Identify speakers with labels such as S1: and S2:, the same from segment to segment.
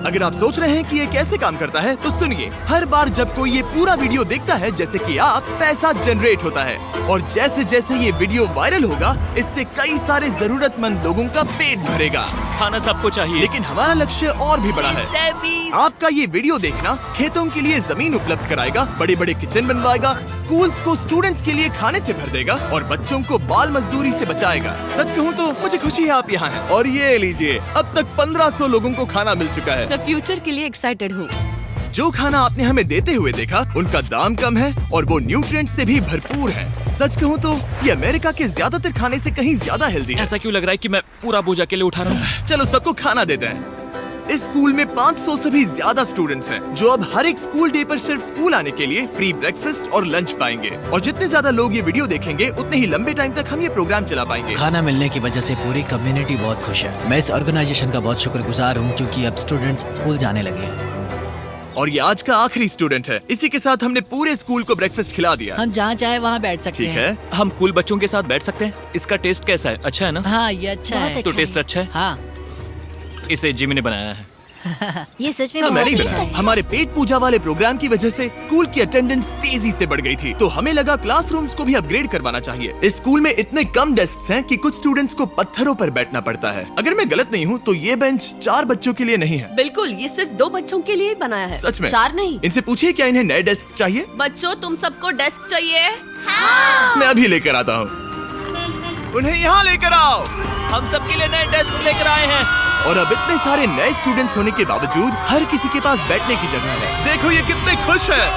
S1: अगर आप सोच रहे हैं कि ये कैसे काम करता है तो सुनिए। हर बार जब कोई ये पूरा वीडियो देखता है जैसे कि आप, पैसा जनरेट होता है और जैसे जैसे ये वीडियो वायरल होगा इससे कई सारे जरूरतमंद लोगों का पेट भरेगा।
S2: खाना सबको चाहिए,
S1: लेकिन हमारा लक्ष्य और भी बड़ा है। आपका ये वीडियो देखना खेतों के लिए जमीन उपलब्ध कराएगा, बड़े बड़े किचन बनवाएगा, स्कूल्स को स्टूडेंट्स के लिए खाने से भर देगा और बच्चों को बाल मजदूरी से बचाएगा। सच कहूँ तो मुझे खुशी है आप यहाँ हैं। और ये लीजिए, अब तक 1500 लोगों को खाना मिल चुका है।
S3: मैं फ्यूचर के लिए एक्साइटेड हूँ।
S1: जो खाना आपने हमें देते हुए देखा उनका दाम कम है और वो न्यूट्रिएंट्स से भी भरपूर है। सच कहूँ तो ये अमेरिका के ज्यादातर खाने से कहीं ज्यादा हेल्दी है।
S2: ऐसा क्यों लग रहा है कि मैं पूरा बोझ अकेले उठा रहा हूँ?
S1: चलो सबको खाना देते हैं। इस स्कूल में 500 से भी ज्यादा स्टूडेंट्स हैं, जो अब हर एक स्कूल डे पर सिर्फ स्कूल आने के लिए फ्री ब्रेकफास्ट और लंच पाएंगे। और जितने ज्यादा लोग ये वीडियो देखेंगे उतने ही लंबे टाइम तक हम ये प्रोग्राम चला पाएंगे।
S4: खाना मिलने की वजह से पूरी कम्युनिटी बहुत खुश है। मैं इस ऑर्गेनाइजेशन का बहुत शुक्रगुजार हूँ क्योंकि अब स्टूडेंट्स स्कूल जाने लगे हैं।
S1: और ये आज का आखिरी स्टूडेंट है। इसी के साथ हमने पूरे स्कूल को ब्रेकफास्ट खिला दिया।
S4: हम जहाँ चाहे वहाँ बैठ सकते
S1: ठीक
S4: हैं।
S1: है,
S2: हम कूल बच्चों के साथ बैठ सकते हैं। इसका टेस्ट कैसा है? अच्छा है ना?
S4: हाँ, ये अच्छा है।
S2: तो टेस्ट अच्छा है?
S4: हाँ।
S2: इसे जिमी ने बनाया है।
S3: ये सच में
S1: मैंने ही
S3: बहुत
S1: बनाया। हमारे पेट पूजा वाले प्रोग्राम की वजह से स्कूल की अटेंडेंस तेजी से बढ़ गई थी, तो हमें लगा क्लासरूम्स को भी अपग्रेड करवाना चाहिए। इस स्कूल में इतने कम डेस्क हैं कि कुछ स्टूडेंट्स को पत्थरों पर बैठना पड़ता है। अगर मैं गलत नहीं हूँ तो ये बेंच 4 बच्चों के लिए नहीं है।
S3: बिल्कुल, ये सिर्फ 2 बच्चों के लिए ही बनाया है।
S1: सच में?
S3: 4 नहीं।
S1: इनसे पूछिए क्या इन्हें नए डेस्क चाहिए।
S3: बच्चों, तुम सबको डेस्क चाहिए?
S1: मैं अभी लेकर आता हूँ। उन्हें यहाँ लेकर आओ।
S2: हम सबके लिए नए डेस्क लेकर आए हैं।
S1: और अब इतने सारे नए स्टूडेंट्स होने के बावजूद हर किसी के पास बैठने की जगह है। देखो ये कितने खुश हैं।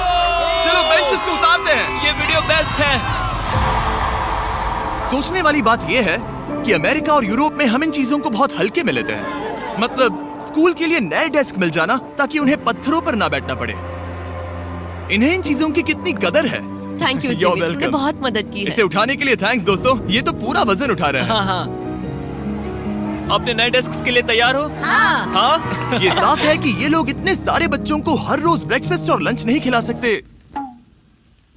S1: चलो बेंचेस को उतारते हैं।
S2: ये वीडियो बेस्ट है।
S1: सोचने वाली बात ये है कि अमेरिका और यूरोप में हम इन चीजों को बहुत हल्के में लेते हैं। मतलब स्कूल के लिए नए डेस्क मिल जाना ताकि उन्हें पत्थरों पर ना बैठना पड़े। इन्हें इन चीजों की कितनी कदर है।
S3: थैंक यू
S1: You're
S3: जिमी, तुमने
S1: welcome।
S3: बहुत मदद की है।
S1: इसे उठाने के लिए थैंक्स दोस्तों। ये तो पूरा वजन उठा रहे हैं।
S2: हाँ हाँ। अपने नए डेस्क के लिए तैयार हो? हाँ।
S1: ये साफ है कि ये लोग इतने सारे बच्चों को हर रोज ब्रेकफास्ट और लंच नहीं खिला सकते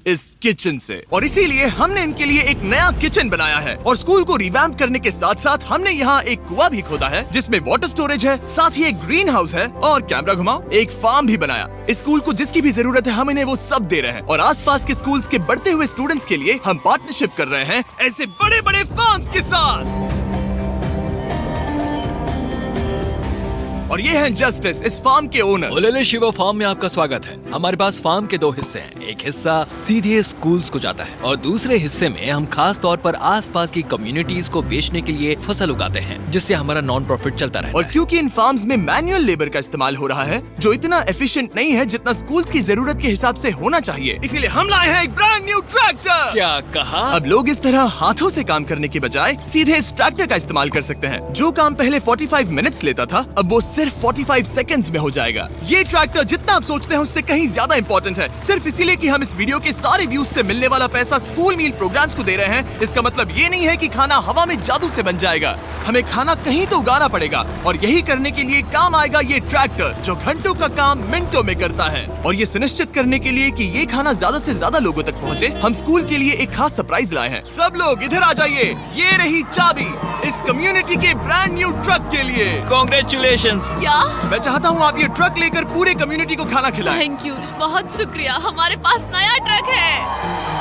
S1: इस किचन से, और इसीलिए हमने इनके लिए एक नया किचन बनाया है। और स्कूल को रिवैम्प करने के साथ साथ हमने यहाँ एक कुआं भी खोदा है जिसमें वाटर स्टोरेज है, साथ ही एक ग्रीन हाउस है और कैमरा घुमाओ, एक फार्म भी बनाया। इस स्कूल को जिसकी भी जरूरत है हम इन्हें वो सब दे रहे हैं। और आसपास के स्कूल्स के बढ़ते हुए स्टूडेंट्स के लिए हम पार्टनरशिप कर रहे हैं ऐसे बड़े बड़े फार्म्स के साथ। और ये हैं जस्टिस, इस फार्म के ओनर।
S5: ओलेले शिवा फार्म में आपका स्वागत है। हमारे पास फार्म के 2 हिस्से हैं। एक हिस्सा सीधे स्कूल्स को जाता है और दूसरे हिस्से में हम खास तौर पर आसपास की कम्युनिटीज को बेचने के लिए फसल उगाते हैं, जिससे हमारा नॉन प्रॉफिट चलता रहता
S1: और
S5: है।
S1: क्योंकि इन फार्म्स में मैनुअल लेबर का इस्तेमाल हो रहा है जो इतना एफिशिएंट नहीं है जितना स्कूल्स की जरूरत के हिसाब से होना चाहिए, इसीलिए हम लाए हैं एक ब्रांड न्यू ट्रैक्टर।
S5: क्या कहा?
S1: अब लोग इस तरह हाथों से काम करने की बजाय सीधे इस ट्रैक्टर का इस्तेमाल कर सकते हैं। जो काम पहले 45 मिनट्स लेता था अब वो सिर्फ 45 सेकंड्स में हो जाएगा। ये ट्रैक्टर जितना आप सोचते हैं उससे कहीं ज्यादा इंपॉर्टेंट है, सिर्फ इसीलिए कि हम इस वीडियो के सारे व्यूज से मिलने वाला पैसा स्कूल मील प्रोग्राम्स को दे रहे हैं। इसका मतलब ये नहीं है कि खाना हवा में जादू से बन जाएगा। हमें खाना कहीं तो उगाना पड़ेगा और यही करने के लिए काम आएगा ये ट्रैक्टर जो घंटों का काम मिनटों में करता है। और ये सुनिश्चित करने के लिए कि ये खाना ज्यादा से ज्यादा लोगों तक पहुँचे, हम स्कूल के लिए एक खास सरप्राइज लाए हैं। सब लोग इधर आ जाइए, ये रही चाबी इस कम्युनिटी के ब्रांड न्यू ट्रक के लिए।
S2: Congratulations।
S3: क्या?
S1: मैं चाहता हूँ आप ये ट्रक लेकर पूरे कम्युनिटी को खाना खिलाएं।
S3: थैंक यू, बहुत शुक्रिया। हमारे पास नया ट्रक है।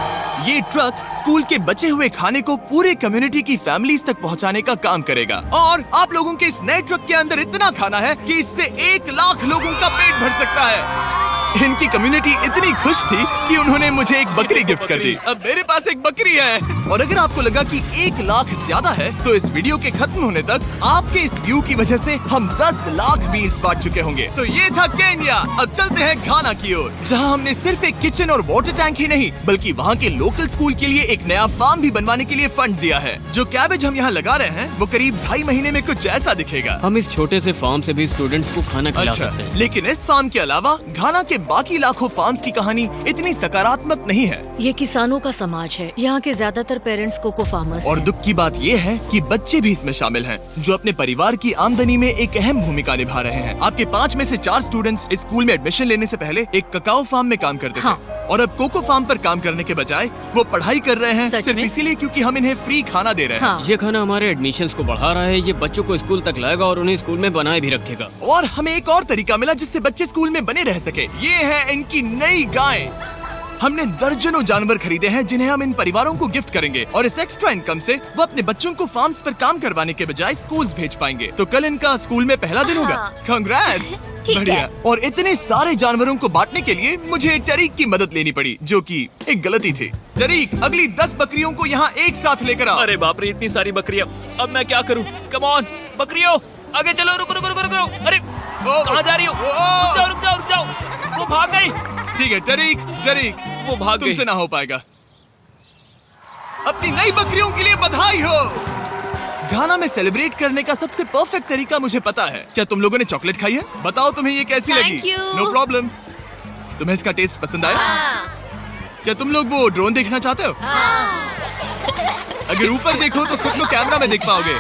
S1: ये ट्रक स्कूल के बचे हुए खाने को पूरे कम्युनिटी की फैमिलीज तक पहुंचाने का काम करेगा। और आप लोगों के इस नए ट्रक के अंदर इतना खाना है कि इससे 1 लाख लोगों का पेट भर सकता है। इनकी कम्युनिटी इतनी खुश थी कि उन्होंने मुझे एक बकरी गिफ्ट कर दी। अब मेरे पास एक बकरी है। और अगर आपको लगा कि 1 लाख ज्यादा है तो इस वीडियो के खत्म होने तक आपके इस व्यू की वजह से हम 10 लाख मील्स बांट चुके होंगे। तो ये था केन्या। अब चलते हैं घाना की ओर, जहां हमने सिर्फ एक किचन और वाटर टैंक ही नहीं बल्कि वहां के लोकल स्कूल के लिए एक नया फार्म भी बनवाने के लिए फंड दिया है। जो कैबेज हम यहाँ लगा रहे हैं वो करीब 2.5 महीने में कुछ ऐसा दिखेगा।
S6: हम इस छोटे से फार्म से भी स्टूडेंट्स को खाना खिला
S1: अच्छा,
S6: सकते हैं।
S1: लेकिन इस फार्म के अलावा घाना के बाकी लाखों फार्म्स की कहानी इतनी सकारात्मक नहीं है।
S7: ये किसानों का समाज है। यहाँ के ज्यादातर पेरेंट्स कोको फार्मर्स
S1: और
S7: हैं।
S1: दुख की बात ये है कि बच्चे भी इसमें शामिल हैं, जो अपने परिवार की आमदनी में एक अहम भूमिका निभा रहे हैं। आपके 5 में से 4 स्टूडेंट्स इस स्कूल में एडमिशन लेने से पहले एक ककाओ फार्म में काम करते
S7: हाँ,
S1: थे। और अब कोको फार्म पर काम करने के बजाय वो पढ़ाई कर रहे हैं
S7: सच
S1: सिर्फ
S7: में?
S1: इसीलिए क्योंकि हम इन्हें फ्री खाना दे रहे हैं।
S7: हाँ।
S6: ये खाना हमारे एडमिशन्स को बढ़ा रहा है, ये बच्चों को स्कूल तक लाएगा और उन्हें स्कूल में बनाए भी रखेगा।
S1: और हमें एक और तरीका मिला जिससे बच्चे स्कूल में बने रह सके। ये है इनकी नई गाय। हमने दर्जनों जानवर खरीदे हैं जिन्हें हम इन परिवारों को गिफ्ट करेंगे और इस एक्स्ट्रा इनकम से वो अपने बच्चों को फार्म्स पर काम करवाने के बजाय स्कूल्स भेज पाएंगे। तो कल इनका स्कूल में पहला दिन होगा। कांग्रेट्स।
S3: ठीक
S1: बढ़िया।
S3: है।
S1: और इतने सारे जानवरों को बांटने के लिए मुझे टरीक की मदद लेनी पड़ी, जो कि एक गलती थी। टरीक, अगली 10 बकरियों को यहाँ एक साथ लेकर आओ।
S2: अरे बाप रे, इतनी सारी बकरियां, अब मैं क्या करूं? कम ऑन बकरियों, आगे चलो। रुको रुको रुको रुको। अरे कहाँ जा रही हो? रुक जाओ रुक जाओ रुक जाओ, वो भाग गई।
S1: ठीक है टरीक, टरीक
S2: वो भाग गई।
S1: तुमसे ना हो पाएगा। अपनी नई बकरियों के लिए बधाई हो। घाना में सेलिब्रेट करने का सबसे परफेक्ट तरीका मुझे पता है। क्या तुम लोगों ने चॉकलेट खाई है? बताओ तुम्हें ये कैसी
S3: Thank
S1: लगी?
S3: you.
S1: No problem. तुम्हें इसका टेस्ट पसंद आया? क्या तुम लोग वो ड्रोन देखना चाहते हो? अगर ऊपर देखो तो खुद को कैमरा में देख पाओगे।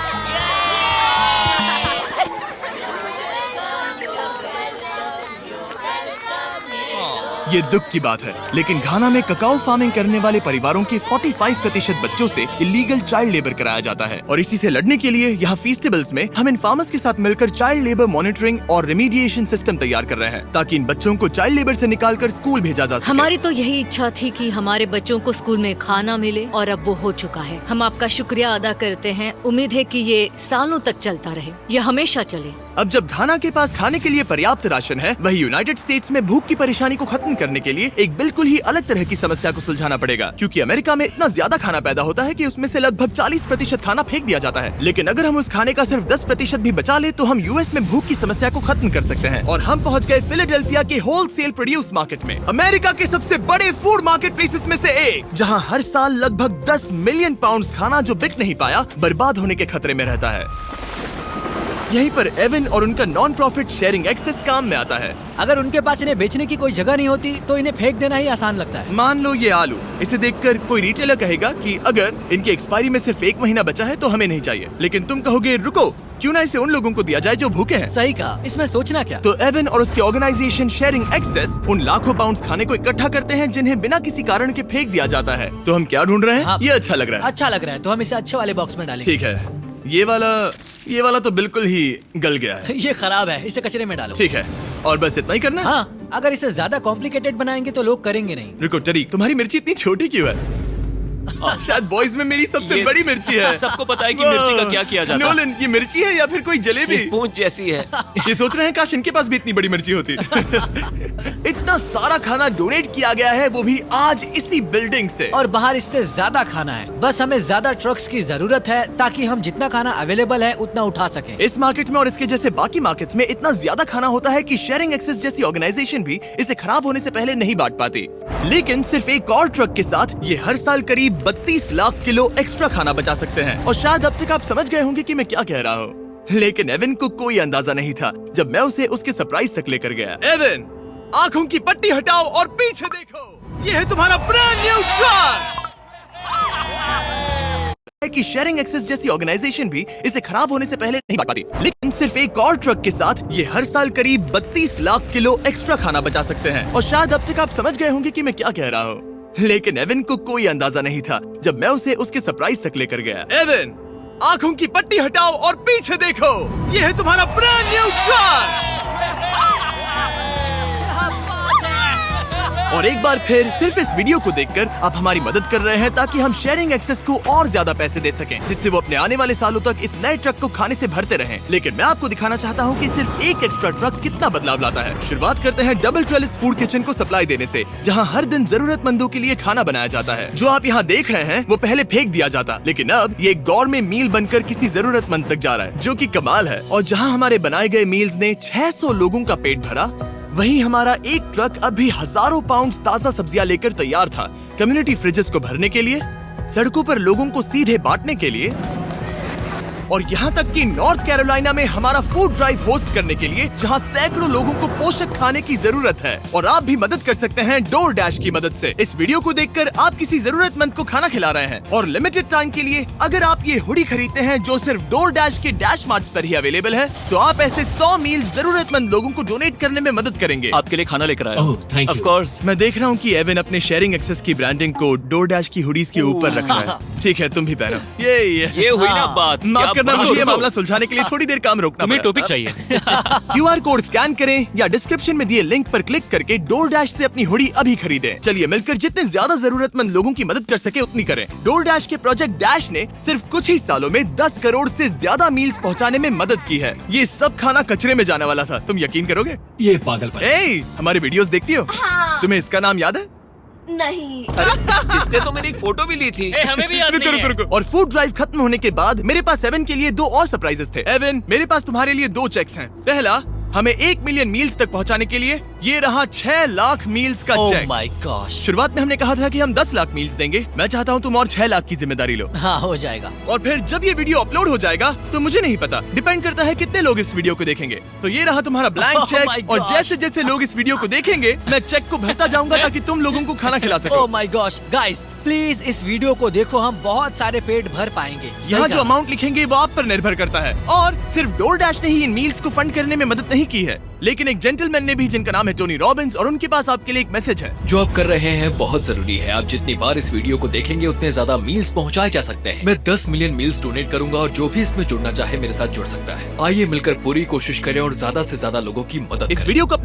S1: ये दुख की बात है, लेकिन घाना में ककाओ फार्मिंग करने वाले परिवारों के 45% बच्चों से इलीगल चाइल्ड लेबर कराया जाता है। और इसी से लड़ने के लिए यहाँ फेस्टिवल्स में हम इन फार्मर्स के साथ मिलकर चाइल्ड लेबर मॉनिटरिंग और रेमीडिएशन सिस्टम तैयार कर रहे हैं, ताकि इन बच्चों को चाइल्ड लेबर से निकालकर स्कूल भेजा जा सके।
S7: हमारी तो यही इच्छा थी कि हमारे बच्चों को स्कूल में खाना मिले और अब वो हो चुका है। हम आपका शुक्रिया अदा करते हैं। उम्मीद है कि ये सालों तक चलता रहे, ये हमेशा चले।
S1: अब जब घाना के पास खाने के लिए पर्याप्त राशन है, वही यूनाइटेड स्टेट्स में भूख की परेशानी को खत्म करने के लिए एक बिल्कुल ही अलग तरह की समस्या को सुलझाना पड़ेगा। क्योंकि अमेरिका में इतना ज्यादा खाना पैदा होता है कि उसमें से लगभग 40% खाना फेंक दिया जाता है। लेकिन अगर हम उस खाने का सिर्फ 10% भी बचा ले तो हम यूएस में भूख की समस्या को खत्म कर सकते हैं। और हम पहुंच गए फिलाडेल्फिया के होलसेल प्रोड्यूस मार्केट में, अमेरिका के सबसे बड़े फूड मार्केट प्लेसेस में से एक, जहां हर साल लगभग 10 मिलियन पाउंड खाना जो बिक नहीं पाया बर्बाद होने के खतरे में रहता है। यहीं पर एवन और उनका नॉन प्रॉफिट शेयरिंग एक्सेस काम में आता है।
S4: अगर उनके पास इन्हें बेचने की कोई जगह नहीं होती तो इन्हें फेंक देना ही आसान लगता है।
S1: मान लो ये आलू, इसे देखकर कोई रिटेलर कहेगा कि अगर इनकी एक्सपायरी में सिर्फ 1 महीना बचा है तो हमें नहीं चाहिए। लेकिन तुम कहोगे रुको, क्यों ना इसे उन लोगों को दिया जाए जो भूखे हैं।
S4: सही कहा, इसमें सोचना क्या।
S1: तो एवन और उसके ऑर्गेनाइजेशन शेयरिंग एक्सेस उन लाखों पाउंड्स खाने को इकट्ठा करते हैं जिन्हें बिना किसी कारण के फेंक दिया जाता है। तो हम क्या ढूंढ रहे हैं?
S4: हाँ।
S1: ये अच्छा लग रहा है।
S4: अच्छा लग रहा है तो हम इसे अच्छे वाले बॉक्स में डालेंगे।
S1: ठीक है, ये वाला तो बिल्कुल ही गल गया है।
S4: ये खराब है, इसे कचरे में डालो।
S1: ठीक है, और बस इतना ही करना है?
S4: हाँ, अगर इसे ज्यादा कॉम्प्लिकेटेड बनाएंगे तो लोग करेंगे नहीं।
S1: रुको टरीक, तुम्हारी मिर्ची इतनी छोटी क्यों है? शायद बॉयज में मेरी सबसे
S2: ये
S1: बड़ी मिर्ची है।
S2: सबको पता है कि मिर्ची का क्या किया जाता है।
S1: नोलन, ये मिर्ची है या फिर कोई जलेबी?
S2: पूंछ जैसी है।
S1: ये सोच रहे हैं काश इनके पास भी इतनी बड़ी मिर्ची होती। इतना सारा खाना डोनेट किया गया है, वो भी आज इसी बिल्डिंग से।
S4: और बाहर इससे ज्यादा खाना है। बस हमें ज्यादा ट्रक्स की जरूरत है ताकि हम जितना खाना अवेलेबल है उतना उठा सके।
S1: इस मार्केट में और इसके जैसे बाकी मार्केट्स में इतना ज्यादा खाना होता है कि शेयरिंग एक्सेस जैसी ऑर्गेनाइजेशन भी इसे खराब होने से पहले नहीं बांट पाती। लेकिन सिर्फ एक और ट्रक के साथ ये हर साल करीब 32 लाख किलो एक्स्ट्रा खाना बचा सकते हैं। और शायद अब तक आप समझ गए होंगे कि मैं क्या कह रहा हूँ, लेकिन एवन को कोई अंदाजा नहीं था जब मैं उसे उसके सरप्राइज तक लेकर गया। एवन, आंखों की पट्टी हटाओ और पीछे देखो, ये है तुम्हारा ब्रांड न्यू ट्रक। कि शेयरिंग एक्सेस जैसी ऑर्गेनाइजेशन भी इसे खराब होने से पहले नहीं बांट पाती। लेकिन सिर्फ एक और ट्रक के साथ ये हर साल करीब 32 लाख किलो एक्स्ट्रा खाना बचा सकते हैं। और शायद अब तक आप समझ गए होंगे कि मैं क्या कह रहा हूँ, लेकिन एवन को कोई अंदाजा नहीं था जब मैं उसे उसके सरप्राइज तक लेकर गया। एवन, आंखों की पट्टी हटाओ और पीछे देखो, ये है तुम्हारा ब्रांड न्यू ट्रक। और एक बार फिर सिर्फ इस वीडियो को देखकर आप हमारी मदद कर रहे हैं ताकि हम शेयरिंग एक्सेस को और ज्यादा पैसे दे सकें, जिससे वो अपने आने वाले सालों तक इस नए ट्रक को खाने से भरते रहें। लेकिन मैं आपको दिखाना चाहता हूँ कि सिर्फ एक एक्स्ट्रा ट्रक कितना बदलाव लाता है। शुरुआत करते हैं डबल ट्रेलिस फूड किचन को सप्लाई देने से, जहाँ हर दिन जरूरतमंदों के लिए खाना बनाया जाता है। जो आप यहाँ देख रहे हैं वो पहले फेंक दिया जाता, लेकिन अब ये गौरमेट मील बनकर किसी जरूरतमंद तक जा रहा है, जो की कमाल है। और जहाँ हमारे बनाए गए मील्स ने 600 लोगों का पेट भरा, वहीं हमारा एक ट्रक अभी हजारों पाउंड ताजा सब्जियां लेकर तैयार था, कम्युनिटी फ्रिजेस को भरने के लिए, सड़कों पर लोगों को सीधे बांटने के लिए और यहाँ तक कि नॉर्थ कैरोलिना में हमारा फूड ड्राइव होस्ट करने के लिए, जहाँ सैकड़ों लोगों को पोषक खाने की जरूरत है। और आप भी मदद कर सकते हैं डोर डैश की मदद से। इस वीडियो को देखकर आप किसी जरूरतमंद को खाना खिला रहे हैं और लिमिटेड टाइम के लिए अगर आप ये हुडी खरीदते हैं जो सिर्फ डोर डैश के डैश मार्ट्स पर ही अवेलेबल है, तो आप ऐसे 100 मील जरूरतमंद लोगों को डोनेट करने में मदद करेंगे।
S2: आपके लिए खाना लेकर आया।
S6: ओह, thank
S2: ऑफ
S6: you.
S2: कोर्स।
S1: मैं देख रहा हूँ कि एवन अपने शेयरिंग एक्सेस की ब्रांडिंग को डोर डैश की हुडीज के ऊपर रख रहा है। ठीक है, तुम भी पहनो।
S2: ये हुई ना बात।
S1: माफ
S2: क्या
S1: करना,
S2: बात
S1: मुझे ये
S2: हो?
S1: मामला सुलझाने के लिए थोड़ी देर काम रोकना
S2: तुम्हें
S1: पड़ा।
S2: टॉपिक चाहिए।
S1: QR कोड स्कैन करें या डिस्क्रिप्शन में दिए लिंक पर क्लिक करके डोर डैश से अपनी हुडी अभी खरीदें। चलिए मिलकर जितने ज्यादा जरूरतमंद लोगों की मदद कर सके उतनी करें। डोर डैश के प्रोजेक्ट डैश ने सिर्फ कुछ ही सालों में 10 करोड़ से ज्यादा मील्स पहुंचाने में मदद की है। ये सब खाना कचरे में जाने वाला था, तुम यकीन करोगे?
S5: ये पागलपन है।
S1: ए, हमारे वीडियोस देखती हो?
S3: हाँ।
S1: तुम्हें इसका नाम याद है?
S3: नहीं।
S2: इसने तो मेरी एक फोटो भी ली थी।
S6: हमें भी याद
S1: रुको
S6: नहीं है।
S1: रुको रुको। और फूड ड्राइव खत्म होने के बाद मेरे पास एवन के लिए 2 और सरप्राइजेस थे। एवन, मेरे पास तुम्हारे लिए 2 चेक्स हैं। पहला, हमें 1 मिलियन मील्स तक पहुंचाने के लिए ये रहा 6 लाख मील्स का
S4: ओह
S1: चेक।
S4: My gosh.
S1: शुरुआत में हमने कहा था कि हम 10 लाख मील्स देंगे। मैं चाहता हूँ तुम और 6 लाख की जिम्मेदारी लो।
S4: हाँ, हो जाएगा।
S1: और फिर जब ये वीडियो अपलोड हो जाएगा तो मुझे नहीं पता, डिपेंड करता है कितने लोग इस वीडियो को देखेंगे। तो ये रहा तुम्हारा ब्लैंक
S4: Oh my
S1: चेक और
S4: gosh.
S1: जैसे जैसे लोग इस वीडियो को देखेंगे मैं चेक को भरता जाऊंगा ताकि तुम लोगों को खाना खिला सको।
S4: Oh my gosh, guys please इस वीडियो को देखो, हम बहुत सारे पेट भर पाएंगे।
S1: यहाँ जो अमाउंट लिखेंगे वो आप पर निर्भर करता है। और सिर्फ डोर डैश ने ही इन मील्स को फंड करने में मदद नहीं की है, लेकिन एक जेंटलमैन ने भी, जिनका नाम है टोनी रॉबिन्स, और उनके पास आपके लिए एक मैसेज है।
S5: जो आप कर रहे हैं बहुत जरूरी है। आप जितनी बार इस वीडियो को देखेंगे उतने ज्यादा मील्स पहुंचाए जा सकते हैं। मैं 10 मिलियन मील्स डोनेट करूंगा और जो भी इसमें जुड़ना चाहे मेरे साथ जुड़ सकता है। आइए मिलकर पूरी कोशिश करें और ज्यादा से ज्यादा लोगों की मदद
S1: इस
S5: करें।
S1: वीडियो को अपने